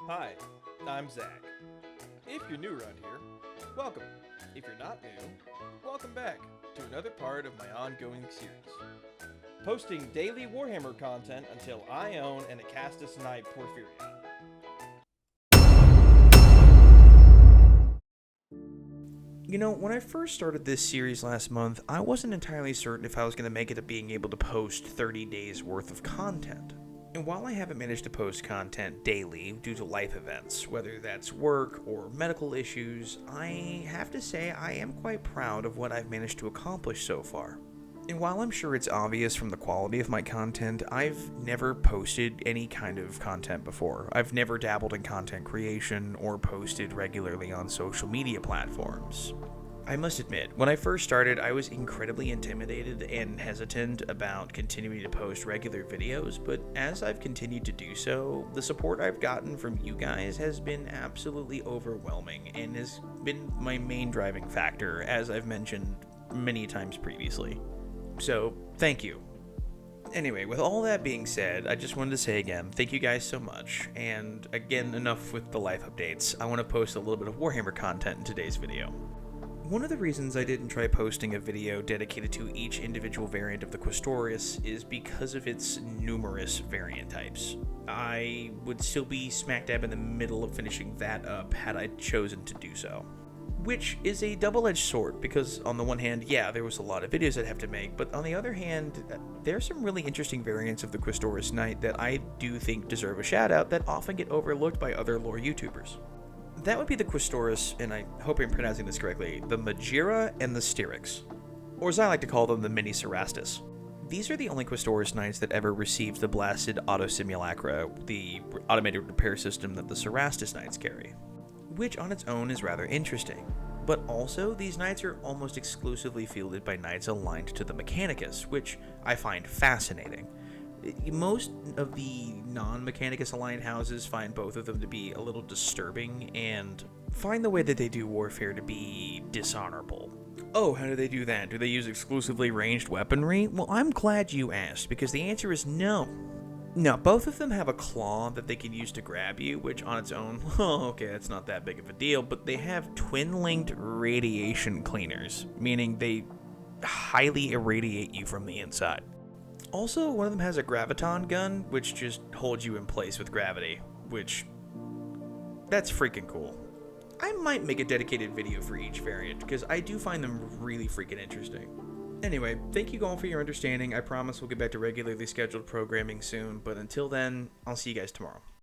Hi, I'm Zach. If you're new around here, welcome. If you're not new, welcome back to another part of my ongoing series. Posting daily Warhammer content until I own an Acastus Knight Porphyrion. You know, when I first started this series last month, I wasn't entirely certain if I was going to make it to being able to post 30 days worth of content. And while I haven't managed to post content daily due to life events, whether that's work or medical issues, I have to say I am quite proud of what I've managed to accomplish so far. And while I'm sure it's obvious from the quality of my content, I've never posted any kind of content before. I've never dabbled in content creation or posted regularly on social media platforms. I must admit, when I first started, I was incredibly intimidated and hesitant about continuing to post regular videos, but as I've continued to do so, the support I've gotten from you guys has been absolutely overwhelming and has been my main driving factor, as I've mentioned many times previously. So, thank you. Anyway, with all that being said, I just wanted to say again, thank you guys so much, and again, enough with the life updates. I want to post a little bit of Warhammer content in today's video. One of the reasons I didn't try posting a video dedicated to each individual variant of the Questoris is because of its numerous variant types. I would still be smack dab in the middle of finishing that up had I chosen to do so. Which is a double-edged sword, because on the one hand, yeah, there was a lot of videos I'd have to make, but on the other hand, there's some really interesting variants of the Questoris Knight that I do think deserve a shout-out that often get overlooked by other lore YouTubers. That would be the Questoris, and I hope I'm pronouncing this correctly, the Magaera and the Styrix, or as I like to call them, the mini-sode. These are the only Questoris Knights that ever received the blasted auto-simulacra, the automated repair system that the Cerastus Knights carry, which on its own is rather interesting. But also, these knights are almost exclusively fielded by knights aligned to the Mechanicus, which I find fascinating. Most of the non-Mechanicus aligned houses find both of them to be a little disturbing and find the way that they do warfare to be dishonorable. Oh, how do they do that? Do they use exclusively ranged weaponry? Well, I'm glad you asked, because the answer is no. No, both of them have a claw that they can use to grab you, which on its own, oh, okay, that's not that big of a deal, but they have twin-linked radiation cleaners, meaning they highly irradiate you from the inside. Also, one of them has a graviton gun, which just holds you in place with gravity, which, that's freaking cool. I might make a dedicated video for each variant, because I do find them really freaking interesting. Anyway, thank you all for your understanding. I promise we'll get back to regularly scheduled programming soon, but until then, I'll see you guys tomorrow.